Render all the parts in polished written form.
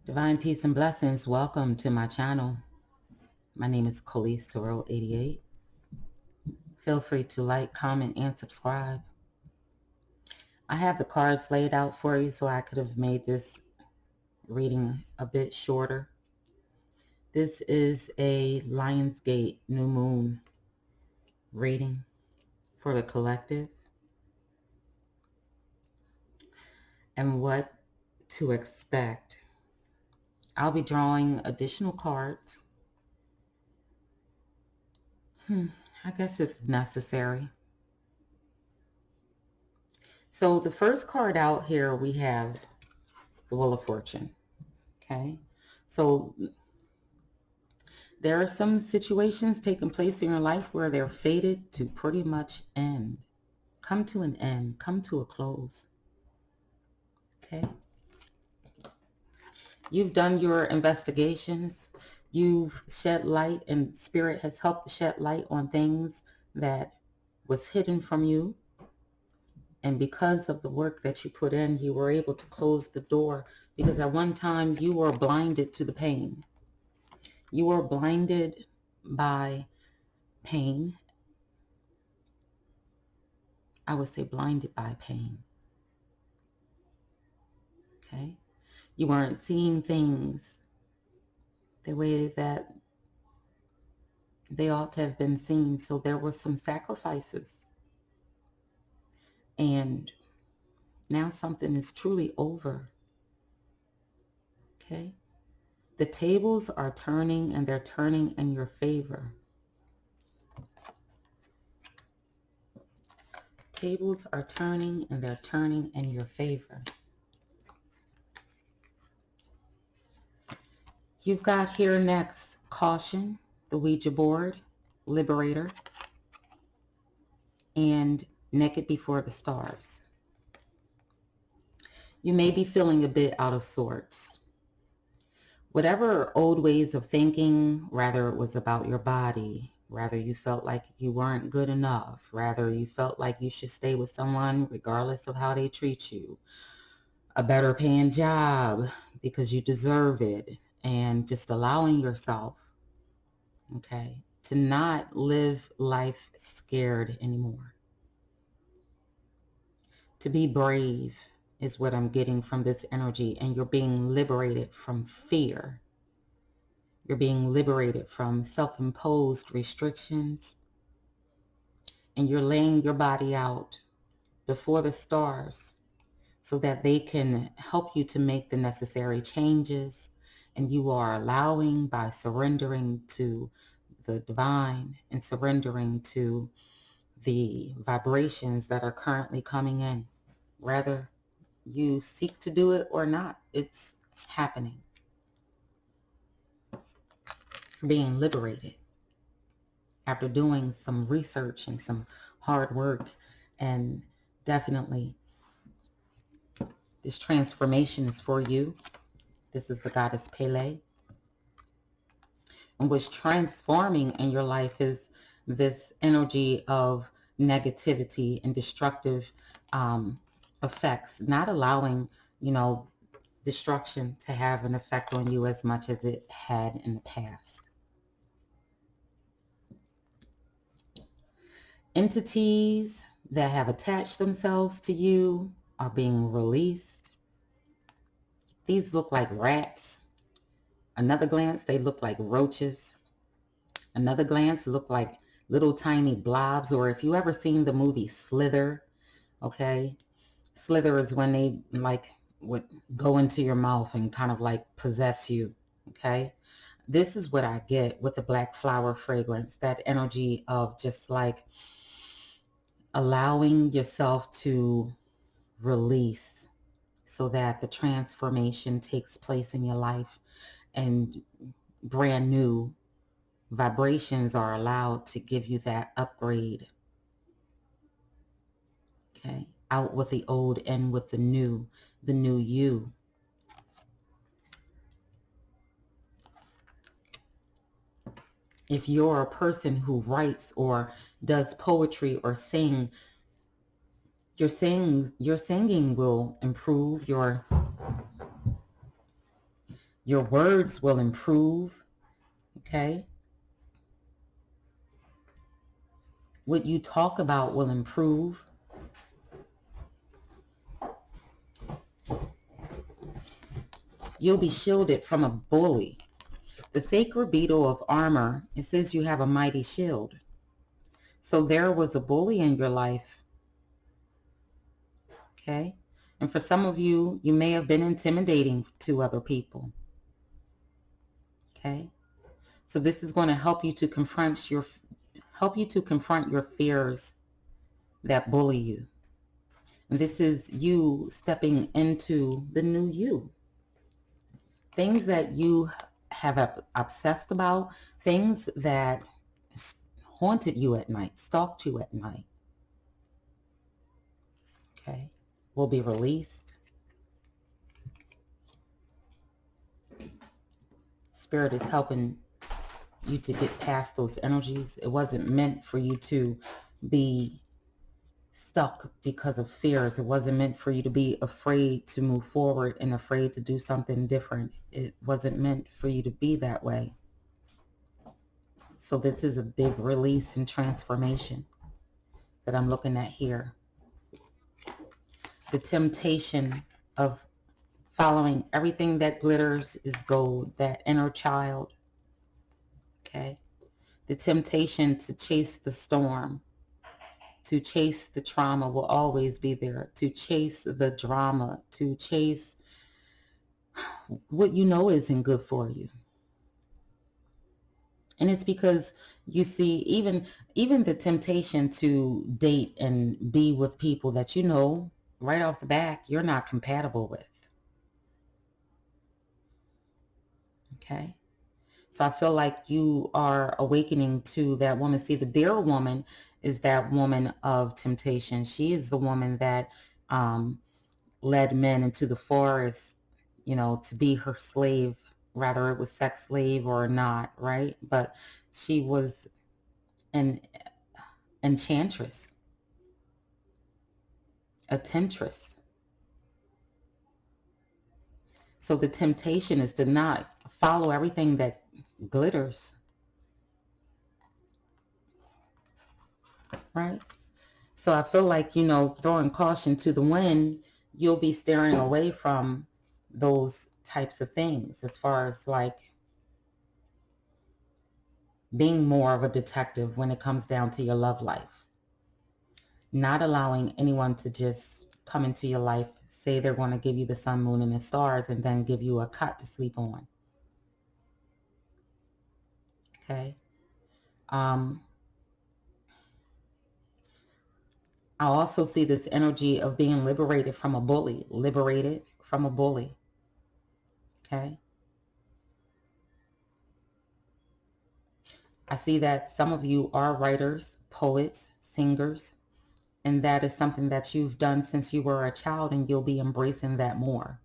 Divine peace and blessings. Welcome to my channel. My name is Collease88. Feel free to like, comment, and subscribe. I have the cards laid out for you so I could have made this reading a bit shorter. This is a Lionsgate new moon reading for the collective and what to expect. I'll be drawing additional cards. I guess if necessary. So the first card out here we have the Wheel of Fortune. Okay, so there are some situations taking place in your life where they're fated to pretty much come to an end, come to a close. Okay, you've done your investigations, you've shed light, and Spirit has helped to shed light on things that was hidden from you. And because of the work that you put in, you were able to close the door, because at one time you were blinded to the pain. You were blinded by pain. I would say blinded by pain. Okay? You weren't seeing things the way that they ought to have been seen. So there was some sacrifices. And now something is truly over. Okay? The tables are turning, and they're turning in your favor. Tables are turning, and they're turning in your favor. You've got here next Caution, the Ouija board, Liberator, and Naked Before the Stars. You may be feeling a bit out of sorts. Whatever old ways of thinking, rather it was about your body, rather you felt like you weren't good enough, rather you felt like you should stay with someone regardless of how they treat you, a better paying job because you deserve it, and just allowing yourself, okay, to not live life scared anymore. To be brave is what I'm getting from this energy, and you're being liberated from fear. You're being liberated from self-imposed restrictions, and you're laying your body out before the stars so that they can help you to make the necessary changes. And you are allowing, by surrendering to the divine and surrendering to the vibrations that are currently coming in, whether you seek to do it or not, it's happening. You're being liberated after doing some research and some hard work. And definitely this transformation is for you. This is the goddess Pele. And what's transforming in your life is this energy of negativity and destructive effects, not allowing, destruction to have an effect on you as much as it had in the past. Entities that have attached themselves to you are being released. These look like rats. Another glance, they look like roaches. Another glance look like little tiny blobs. Or if you ever seen the movie Slither, okay? Slither is when they would go into your mouth and kind of like possess you, okay? This is what I get with the black flower fragrance, that energy of just like allowing yourself to release so that the transformation takes place in your life and brand new vibrations are allowed to give you that upgrade. Okay, out with the old, in with the new you. If you're a person who writes or does poetry or sing, your singing will improve. Your Your words will improve, okay? What you talk about will improve. You'll be shielded from a bully. The sacred beetle of armor, it says you have a mighty shield. So there was a bully in your life, okay? And for some of you, you may have been intimidating to other people, okay? So this is going to help you to confront your fears that bully you. And this is you stepping into the new you. Things that you have obsessed about, things that haunted you at night, stalked you at night, okay, will be released. Spirit is helping you to get past those energies. It wasn't meant for you to be stuck because of fears. It wasn't meant for you to be afraid to move forward and afraid to do something different. It wasn't meant for you to be that way. So this is a big release and transformation that I'm looking at here. The temptation of following everything that glitters is gold, that inner child, okay? The temptation to chase the storm, to chase the trauma will always be there, to chase the drama, to chase what you know isn't good for you. And it's because you see, even the temptation to date and be with people that you know right off the bat you're not compatible with. Okay? So I feel like you are awakening to that woman. See, the dear woman is that woman of temptation. She is the woman that led men into the forest, you know, to be her slave, whether it was sex slave or not, right? But she was an enchantress, a temptress. So the temptation is to not follow everything that glitters, right? So I feel like, you know, throwing caution to the wind, you'll be steering away from those types of things as far as like being more of a detective when it comes down to your love life. Not allowing anyone to just come into your life, say they're going to give you the sun, moon, and the stars, and then give you a cot to sleep on. Okay? I also see this energy of being liberated from a bully. Liberated from a bully. Okay? I see that some of you are writers, poets, singers, and that is something that you've done since you were a child, and you'll be embracing that more.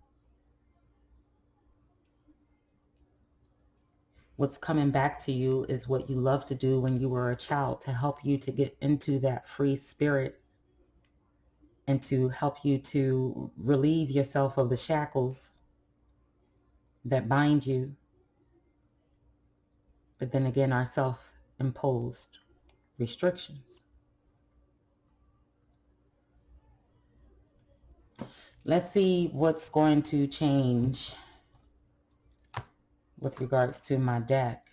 What's coming back to you is what you loved to do when you were a child, to help you to get into that free spirit and to help you to relieve yourself of the shackles that bind you, but then again are self-imposed restrictions. Let's see what's going to change with regards to my deck.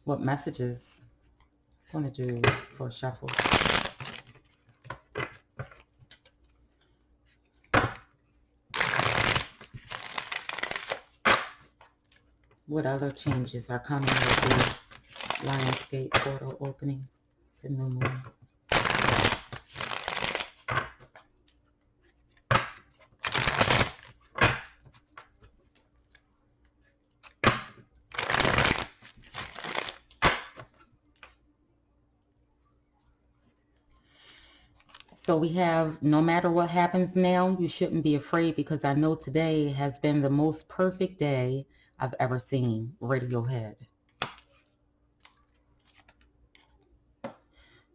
What messages I want to do for a shuffle. What other changes are coming with the Lionsgate portal opening, the new moon? So we have, no matter what happens now, you shouldn't be afraid, because I know today has been the most perfect day I've ever seen. Radiohead.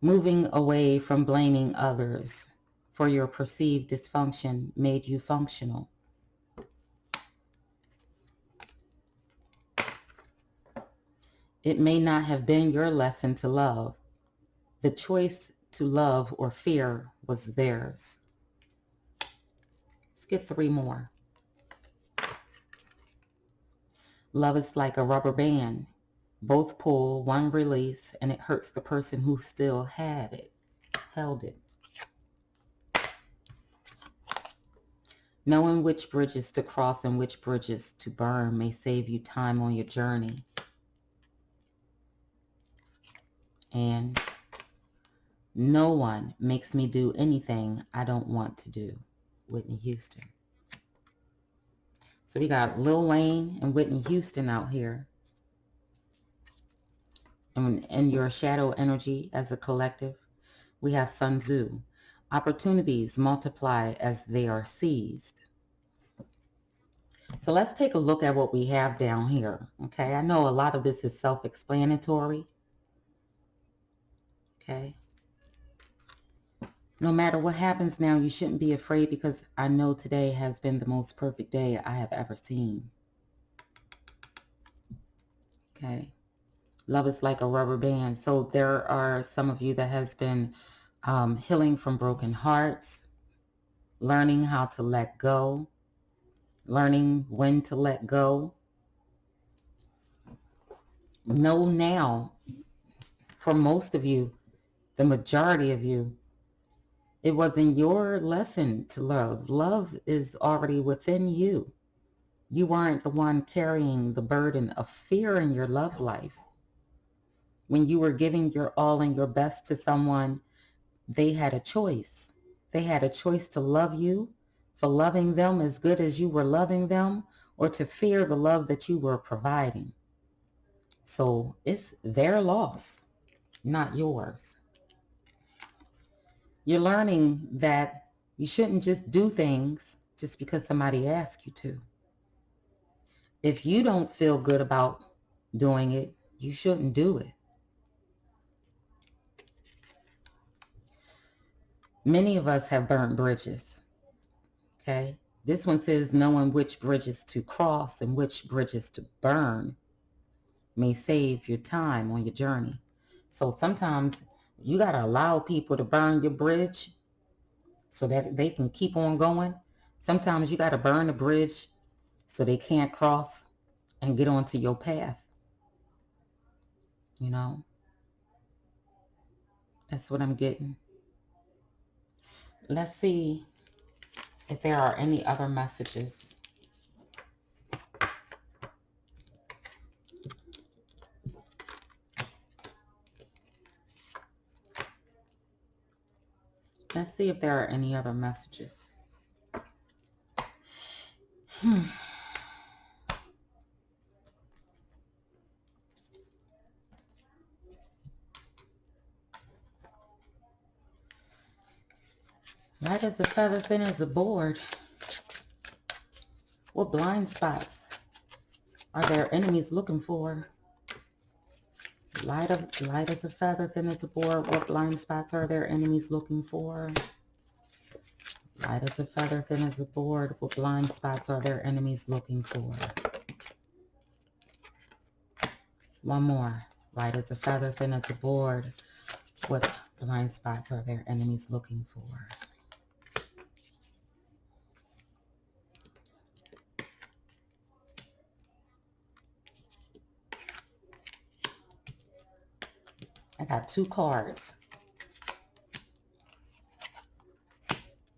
Moving away from blaming others for your perceived dysfunction made you functional. It may not have been your lesson to love. The choice to love or fear was theirs. Let's get 3 more. Love is like a rubber band. Both pull, one release, and it hurts the person who still held it. Knowing which bridges to cross and which bridges to burn may save you time on your journey. And no one makes me do anything I don't want to do. Whitney Houston. So we got Lil Wayne and Whitney Houston out here. And in your shadow energy as a collective, we have Sun Tzu. Opportunities multiply as they are seized. So let's take a look at what we have down here. Okay, I know a lot of this is self-explanatory. Okay. No matter what happens now, you shouldn't be afraid, because I know today has been the most perfect day I have ever seen. Okay. Love is like a rubber band. So there are some of you that has been healing from broken hearts, learning how to let go, learning when to let go. Know now, for most of you, the majority of you, it wasn't your lesson to love. Love is already within you. You weren't the one carrying the burden of fear in your love life. When you were giving your all and your best to someone, they had a choice. They had a choice to love you for loving them as good as you were loving them, or to fear the love that you were providing. So it's their loss, not yours. You're learning that you shouldn't just do things just because somebody asks you to. If you don't feel good about doing it, you shouldn't do it. Many of us have burnt bridges. Okay? This one says knowing which bridges to cross and which bridges to burn may save your time on your journey. So sometimes you got to allow people to burn your bridge so that they can keep on going. Sometimes you got to burn the bridge so they can't cross and get onto your path. You know, that's what I'm getting. Let's see if there are any other messages. Let's see if there are any other messages. Light as a feather, thin as a board. What blind spots are their enemies looking for? Light as a feather, thin as a board. What blind spots are their enemies looking for? Light as a feather, thin as a board. What blind spots are their enemies looking for? One more. Light as a feather, thin as a board. What blind spots are their enemies looking for? I got 2 cards.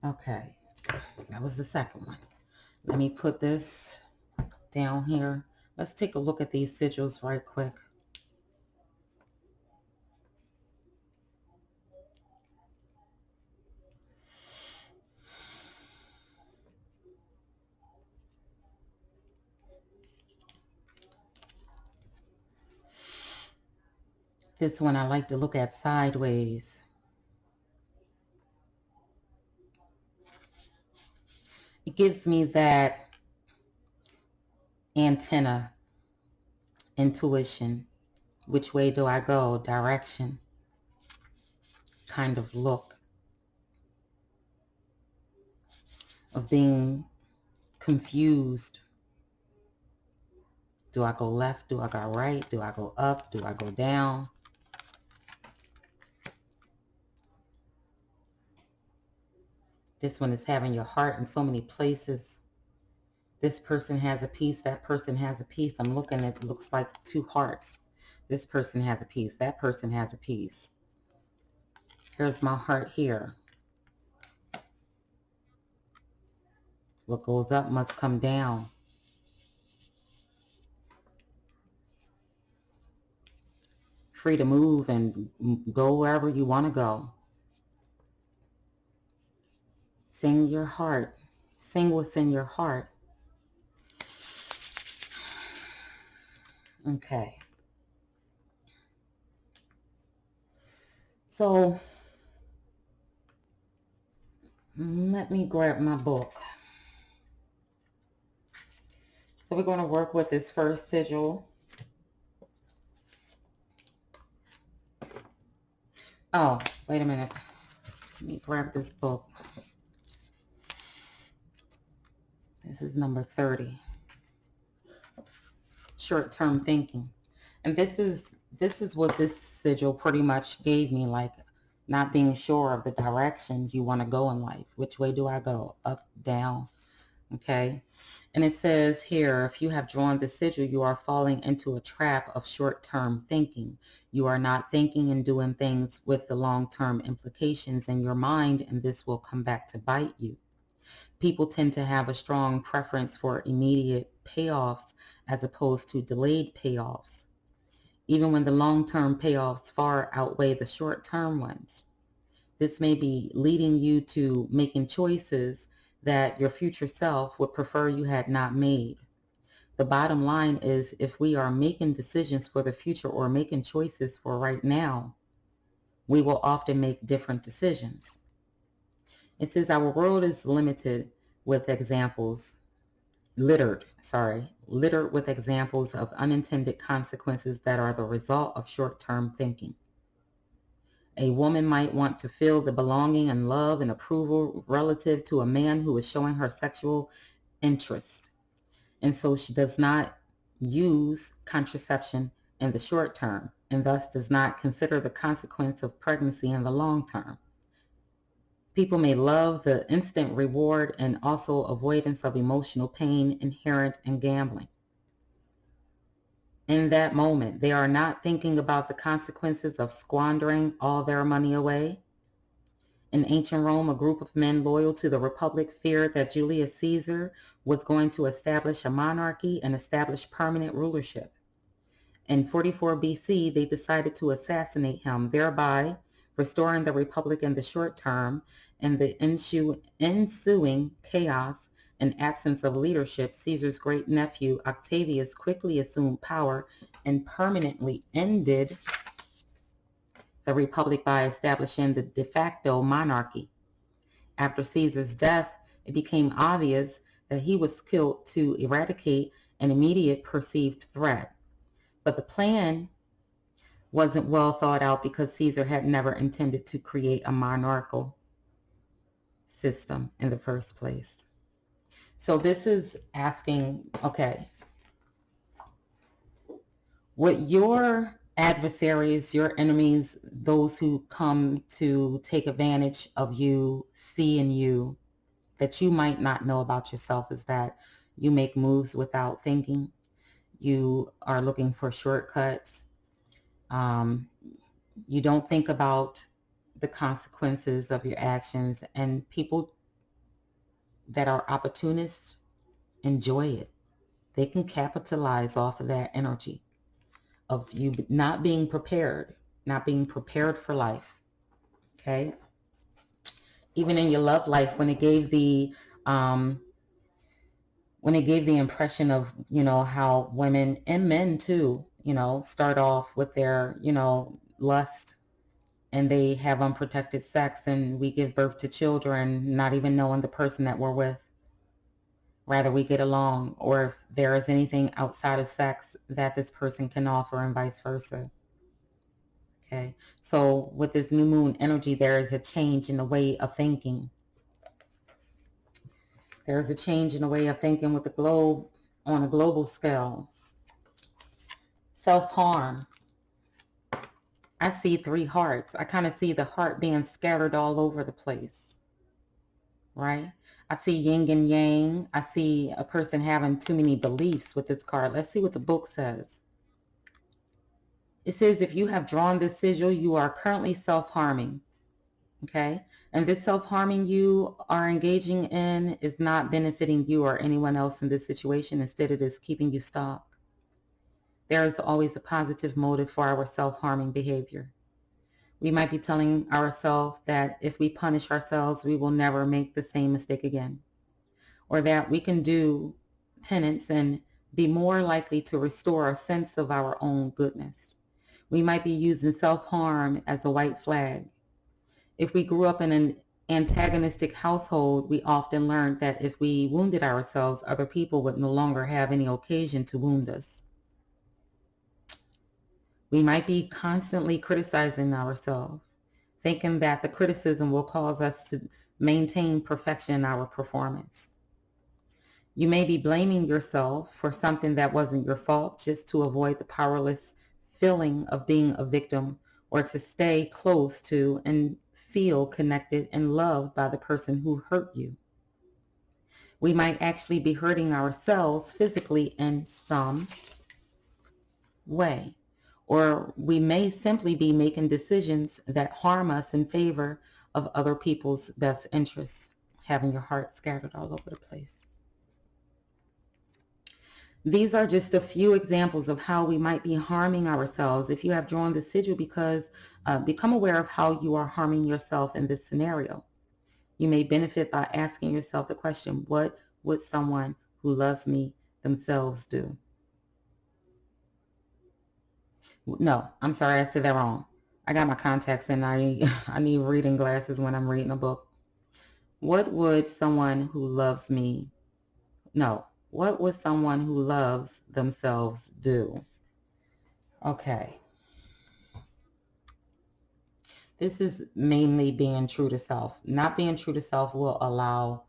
Okay, that was the second one. Let me put this down here. Let's take a look at these sigils right quick. This one I like to look at sideways. It gives me that antenna, intuition. Which way do I go? Direction. Kind of look. Of being confused Do I go left? Do I go right? Do I go up? Do I go down? This one is having your heart in so many places. This person has a piece. That person has a piece. I'm looking at, it looks like two hearts. This person has a piece. That person has a piece. Here's my heart here. What goes up must come down. Free to move and go wherever you want to go. Sing your heart. Sing what's in your heart. Okay. So let me grab my book. So we're going to work with this first sigil. Oh, wait a minute. Let me grab this book. This is number 30. Short-term thinking. And this is what this sigil pretty much gave me, like not being sure of the direction you want to go in life. Which way do I go? Up, down? Okay. And it says here, if you have drawn the sigil, you are falling into a trap of short-term thinking. You are not thinking and doing things with the long-term implications in your mind, and this will come back to bite you. People tend to have a strong preference for immediate payoffs as opposed to delayed payoffs, even when the long-term payoffs far outweigh the short-term ones. This may be leading you to making choices that your future self would prefer you had not made. The bottom line is, if we are making decisions for the future or making choices for right now, we will often make different decisions. It says our world is littered with examples of unintended consequences that are the result of short-term thinking. A woman might want to feel the belonging and love and approval relative to a man who is showing her sexual interest, and so she does not use contraception in the short term, and thus does not consider the consequence of pregnancy in the long term. People may love the instant reward and also avoidance of emotional pain inherent in gambling. In that moment, they are not thinking about the consequences of squandering all their money away. In ancient Rome, a group of men loyal to the Republic feared that Julius Caesar was going to establish a monarchy and establish permanent rulership. In 44 BC, they decided to assassinate him, thereby restoring the Republic in the short term. In the ensuing chaos and absence of leadership, Caesar's great-nephew Octavius quickly assumed power and permanently ended the Republic by establishing the de facto monarchy. After Caesar's death, it became obvious that he was killed to eradicate an immediate perceived threat. But the plan wasn't well thought out because Caesar had never intended to create a monarchical system in the first place. So this is asking, okay, what your adversaries, your enemies, those who come to take advantage of you, see in you that you might not know about yourself, is that you make moves without thinking. You are looking for shortcuts. You don't think about the consequences of your actions, and people that are opportunists enjoy it. They can capitalize off of that energy of you not being prepared for life. Okay. Even in your love life, when it gave the impression of, how women and men too, start off with their, lust, and they have unprotected sex, and we give birth to children not even knowing the person that we're with. Rather, we get along, or if there is anything outside of sex that this person can offer, and vice versa. Okay, so with this new moon energy, there is a change in the way of thinking. There's a change in the way of thinking with the globe on a global scale. Self-harm. I see 3 hearts. I kind of see the heart being scattered all over the place, right? I see yin and yang. I see a person having too many beliefs with this card. Let's see what the book says. It says, if you have drawn this sigil, you are currently self-harming. Okay? And this self-harming you are engaging in is not benefiting you or anyone else in this situation. Instead, it is keeping you stuck. There is always a positive motive for our self-harming behavior. We might be telling ourselves that if we punish ourselves, we will never make the same mistake again. Or that we can do penance and be more likely to restore a sense of our own goodness. We might be using self-harm as a white flag. If we grew up in an antagonistic household, we often learned that if we wounded ourselves, other people would no longer have any occasion to wound us. We might be constantly criticizing ourselves, thinking that the criticism will cause us to maintain perfection in our performance. You may be blaming yourself for something that wasn't your fault just to avoid the powerless feeling of being a victim, or to stay close to and feel connected and loved by the person who hurt you. We might actually be hurting ourselves physically in some way. Or we may simply be making decisions that harm us in favor of other people's best interests, having your heart scattered all over the place. These are just a few examples of how we might be harming ourselves. If you have drawn the sigil, because become aware of how you are harming yourself in this scenario. You may benefit by asking yourself the question, what would someone who loves me themselves do? No, I'm sorry, I said that wrong. I got my contacts in. I need reading glasses when I'm reading a book. What would someone who loves me, no, what would someone who loves themselves do? Okay. This is mainly being true to self. Not being true to self will allow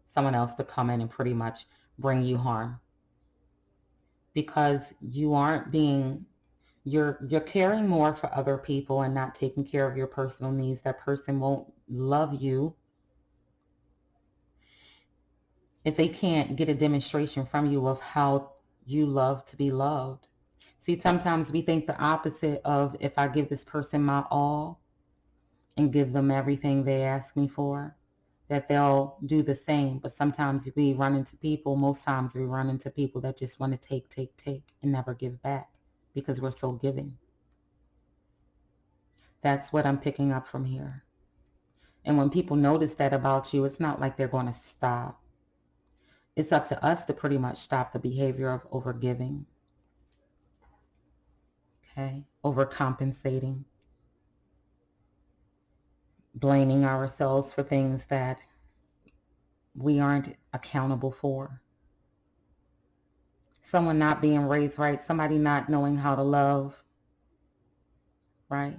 someone else to come in and pretty much bring you harm. Because you aren't being, you're caring more for other people and not taking care of your personal needs. That person won't love you if they can't get a demonstration from you of how you love to be loved. See, sometimes we think the opposite of, if I give this person my all and give them everything they ask me for, that they'll do the same. But sometimes we run into people, most times we run into people that just want to take and never give back because we're so giving. That's what I'm picking up from here. And when people notice that about you, it's not like they're going to stop. It's up to us to pretty much stop the behavior of overgiving. Okay? Overcompensating. Blaming ourselves for things that we aren't accountable for. Someone not being raised right. Somebody not knowing how to love. Right?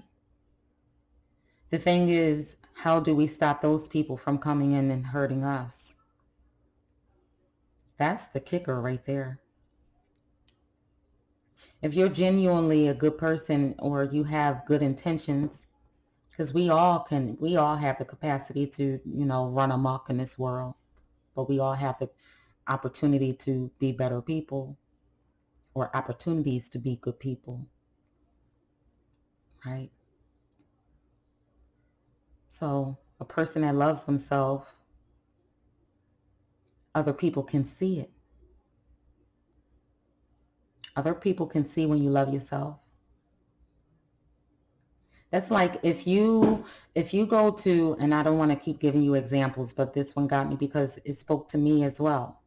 The thing is, how do we stop those people from coming in and hurting us? That's the kicker right there. If you're genuinely a good person or you have good intentions, because we all have the capacity to, run amok in this world, but we all have the opportunity to be better people or opportunities to be good people, right? So a person that loves themselves, other people can see it. Other people can see when you love yourself. That's like if you go to, and I don't want to keep giving you examples, but this one got me because it spoke to me as well.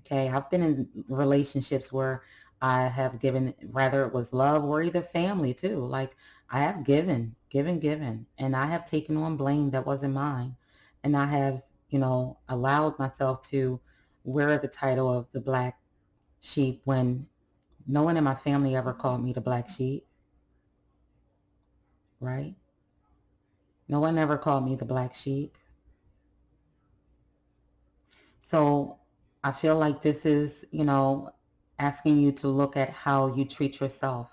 Okay, I've been in relationships where I have given, rather it was love or either family too. Like I have given, and I have taken on blame that wasn't mine. And I have, allowed myself to wear the title of the black sheep when no one in my family ever called me the black sheep, right? No one ever called me the black sheep. So I feel like this is, asking you to look at how you treat yourself.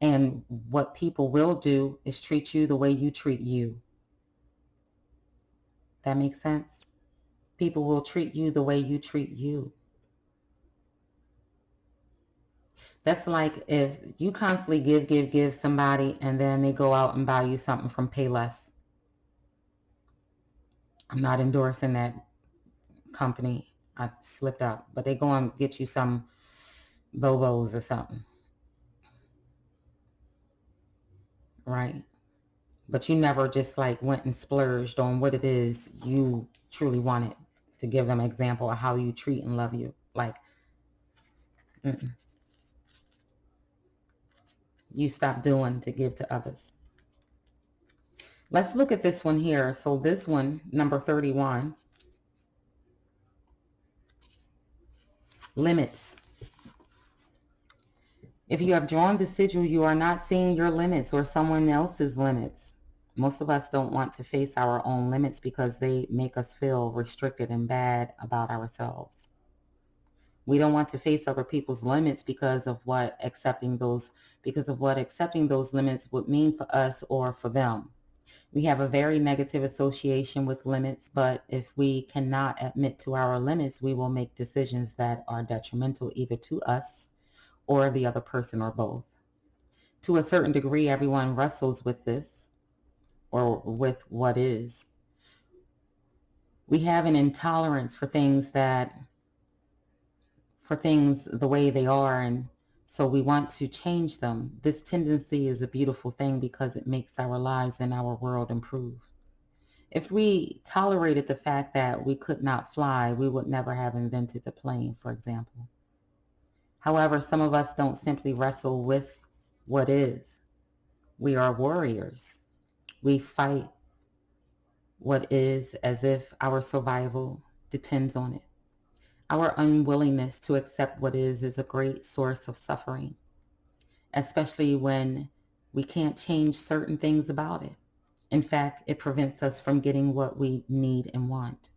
And what people will do is treat you the way you treat you. That makes sense? People will treat you the way you treat you. That's like if you constantly give somebody and then they go out and buy you something from Payless. I'm not endorsing that company. I slipped up. But they go and get you some Bobos or something. Right? But you never just like went and splurged on what it is you truly wanted, to give them an example of how you treat and love you. Like, you stop doing to give to others. Let's look at this one here. So this one, number 31, limits. If you have drawn the sigil, you are not seeing your limits or someone else's limits. Most of us don't want to face our own limits because they make us feel restricted and bad about ourselves. We don't want to face other people's limits because of what accepting those limits would mean for us or for them. We have a very negative association with limits, but if we cannot admit to our limits, we will make decisions that are detrimental either to us or the other person or both. To a certain degree, everyone wrestles with this or with what is. We have an intolerance for things the way they are, and so we want to change them. This tendency is a beautiful thing because it makes our lives and our world improve. If we tolerated the fact that we could not fly, we would never have invented the plane, for example. However, some of us don't simply wrestle with what is. We are warriors. We fight what is as if our survival depends on it. Our unwillingness to accept what is a great source of suffering, especially when we can't change certain things about it. In fact, it prevents us from getting what we need and want.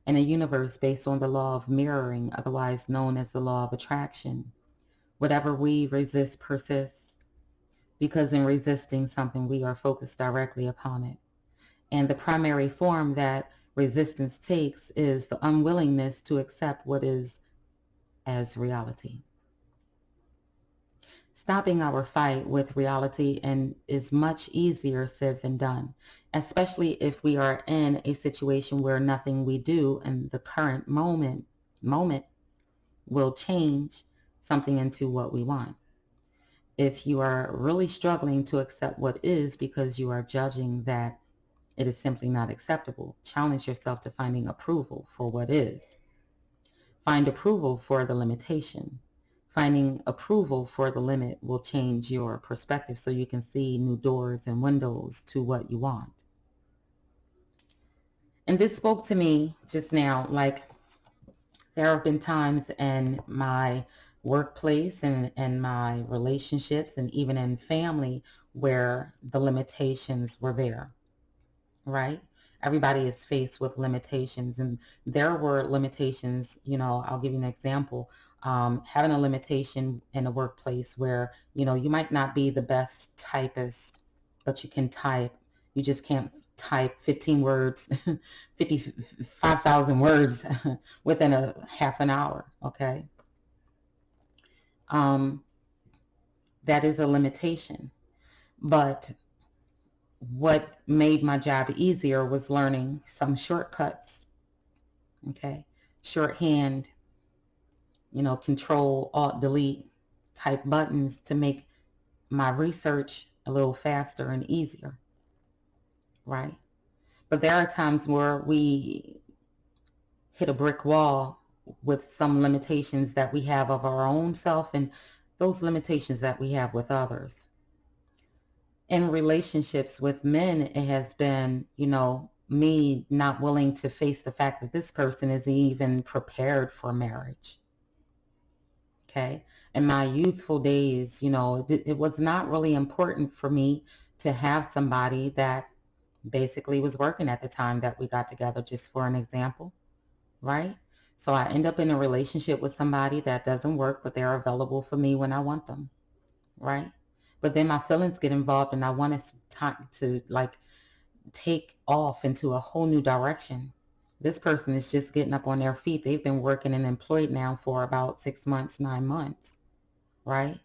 In a universe based on the law of mirroring, otherwise known as the law of attraction, whatever we resist persists, because in resisting something, we are focused directly upon it. And the primary form that resistance takes is the unwillingness to accept what is as reality. Stopping our fight with reality and is much easier said than done, especially if we are in a situation where nothing we do in the current moment will change something into what we want. If you are really struggling to accept what is because you are judging that it is simply not acceptable, challenge yourself to finding approval for what is. Find approval for the limitation. Finding approval for the limit will change your perspective so you can see new doors and windows to what you want. And this spoke to me just now. Like, there have been times in my workplace and my relationships and even in family where the limitations were there, right? Everybody is faced with limitations, and there were limitations. I'll give you an example. Having a limitation in a workplace where, you might not be the best typist, but you can type. You just can't type 15 words, 55,000 words within a half an hour, okay? That is a limitation. But what made my job easier was learning some shortcuts, okay? Shorthand, Control, Alt, Delete type buttons to make my research a little faster and easier, right? But there are times where we hit a brick wall with some limitations that we have of our own self and those limitations that we have with others. In relationships with men, it has been, me not willing to face the fact that this person isn't even prepared for marriage. Okay. In my youthful days, it was not really important for me to have somebody that basically was working at the time that we got together, just for an example, right? So I end up in a relationship with somebody that doesn't work, but they're available for me when I want them, right? But then my feelings get involved and I want to like take off into a whole new direction. This person is just getting up on their feet. They've been working and employed now for about 6 months, 9 months, right?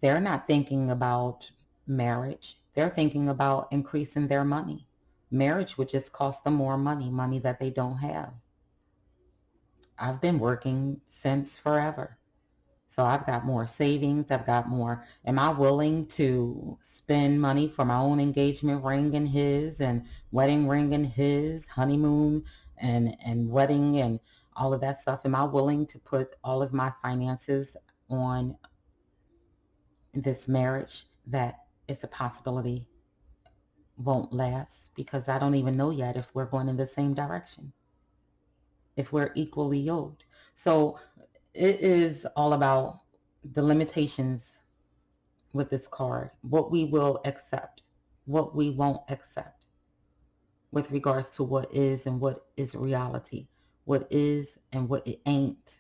They're not thinking about marriage. They're thinking about increasing their money. Marriage would just cost them more money, money that they don't have. I've been working since forever. So I've got more savings. I've got more. Am I willing to spend money for my own engagement ring and his, and wedding ring and his, honeymoon and wedding and all of that stuff? Am I willing to put all of my finances on this marriage that is a possibility won't last, because I don't even know yet if we're going in the same direction, if we're equally yoked? So it is all about the limitations with this card, what we will accept, what we won't accept with regards to what is and what is reality, what is and what it ain't,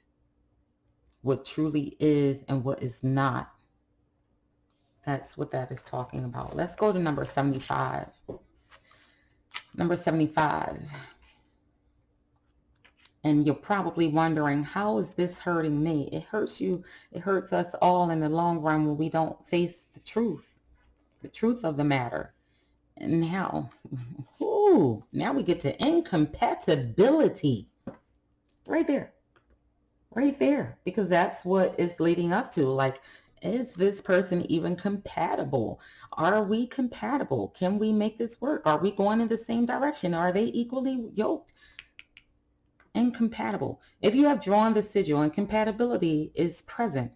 what truly is and what is not. That's what that is talking about. Let's go to number 75. Number 75. And you're probably wondering, how is this hurting me? It hurts you. It hurts us all in the long run when we don't face the truth of the matter. And now, now we get to incompatibility. Right there, because that's what it's leading up to. Like, is this person even compatible? Are we compatible? Can we make this work? Are we going in the same direction? Are they equally yoked? Incompatible. If you have drawn the sigil, incompatibility is present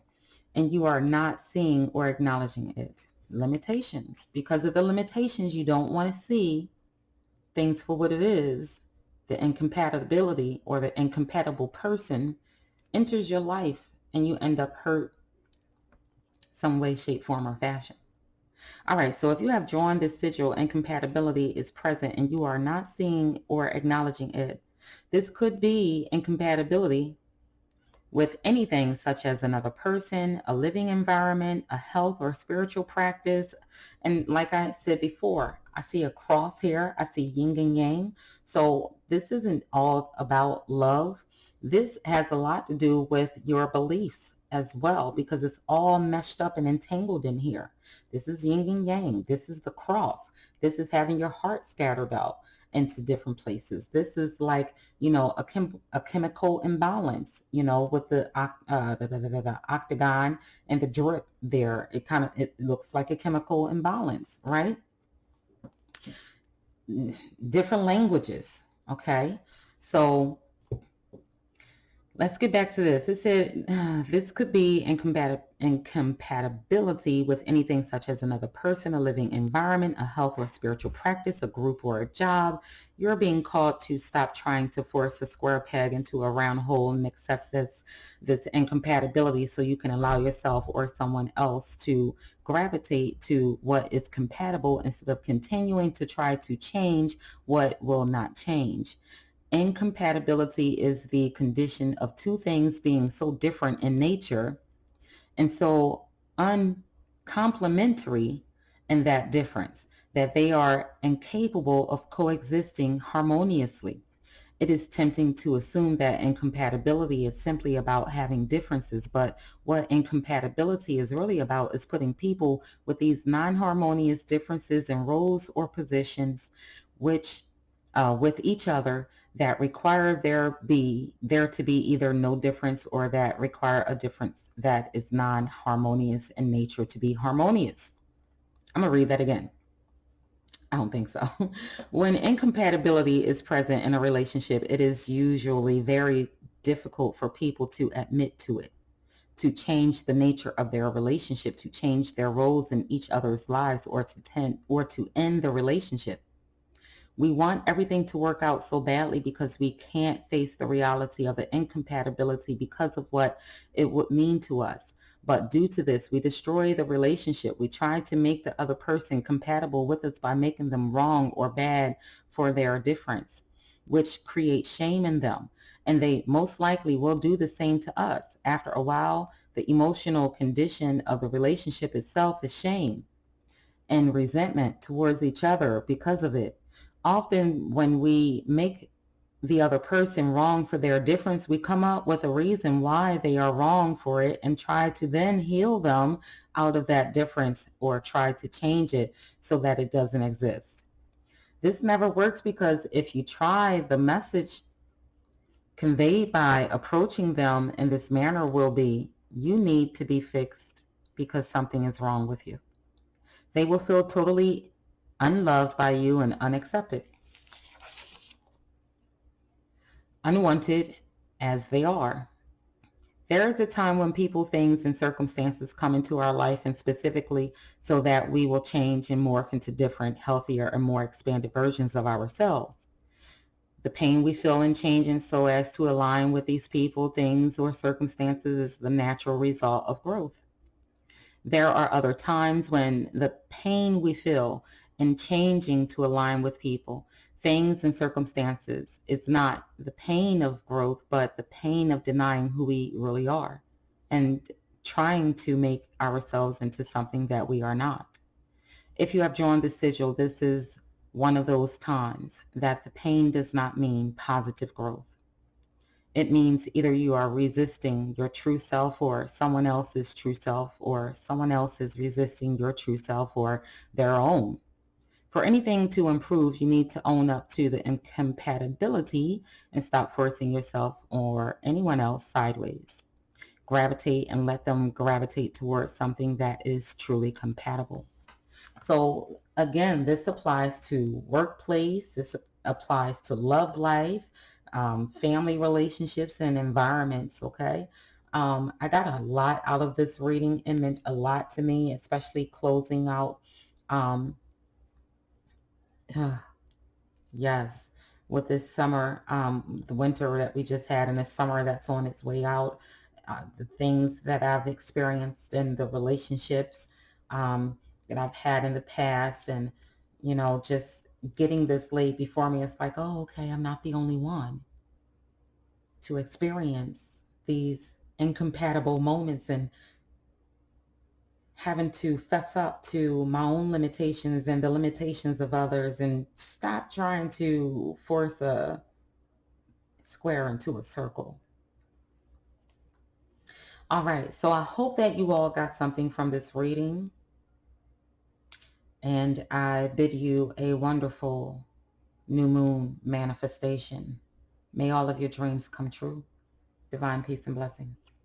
and you are not seeing or acknowledging it. Limitations. Because of the limitations, you don't want to see things for what it is. The incompatibility or the incompatible person enters your life and you end up hurt some way, shape, form, or fashion. All right, so if you have drawn this sigil, incompatibility is present and you are not seeing or acknowledging it. This could be incompatibility with anything such as another person, a living environment, a health or spiritual practice. And like I said before, I see a cross here. I see yin and yang. So this isn't all about love. This has a lot to do with your beliefs as well, because it's all meshed up and entangled in here. This is yin and yang. This is the cross. This is having your heart scattered out into different places. This is like, a chemical imbalance, with the octagon and the drip there. It looks like a chemical imbalance, right? Different languages. Okay. So let's get back to this. It said this could be incompatibility with anything such as another person, a living environment, a health or spiritual practice, a group or a job. You're being called to stop trying to force a square peg into a round hole and accept this incompatibility, so you can allow yourself or someone else to gravitate to what is compatible instead of continuing to try to change what will not change. Incompatibility is the condition of two things being so different in nature and so uncomplementary in that difference that they are incapable of coexisting harmoniously. It is tempting to assume that incompatibility is simply about having differences, but what incompatibility is really about is putting people with these non-harmonious differences in roles or positions which with each other that require there to be either no difference, or that require a difference that is non-harmonious in nature to be harmonious. I'm going to read that again. I don't think so. When incompatibility is present in a relationship, it is usually very difficult for people to admit to it, to change the nature of their relationship, to change their roles in each other's lives, or to end the relationship. We want everything to work out so badly because we can't face the reality of the incompatibility because of what it would mean to us. But due to this, we destroy the relationship. We try to make the other person compatible with us by making them wrong or bad for their difference. which creates shame in them. And they most likely will do the same to us. After a while, the emotional condition of the relationship itself is shame and resentment towards each other because of it. Often when we make the other person wrong for their difference, we come up with a reason why they are wrong for it and try to then heal them out of that difference or try to change it so that it doesn't exist. This never works, because if you try, the message conveyed by approaching them in this manner will be, you need to be fixed because something is wrong with you. They will feel totally unloved by you and unaccepted, unwanted as they are. There is a time when people, things, and circumstances come into our life, and specifically so that we will change and morph into different, healthier, and more expanded versions of ourselves. The pain we feel in changing so as to align with these people, things, or circumstances is the natural result of growth. There are other times when the pain we feel in changing to align with people, things, and circumstances is not the pain of growth, but the pain of denying who we really are and trying to make ourselves into something that we are not. If you have joined the sigil, this is one of those times that the pain does not mean positive growth. It means either you are resisting your true self or someone else's true self, or someone else is resisting your true self or their own. For anything to improve, you need to own up to the incompatibility and stop forcing yourself or anyone else sideways. Gravitate and let them gravitate towards something that is truly compatible. So again, this applies to workplace, this applies to love life, family relationships, and environments, okay? I got a lot out of this reading. It meant a lot to me, especially closing out, um, yes, with this summer, the winter that we just had and the summer that's on its way out, the things that I've experienced in the relationships that I've had in the past, and, just getting this laid before me, it's like, oh, okay, I'm not the only one to experience these incompatible moments and having to fess up to my own limitations and the limitations of others, and stop trying to force a square into a circle. All right, so I hope that you all got something from this reading, and I bid you a wonderful new moon manifestation. May all of your dreams come true. Divine peace and blessings.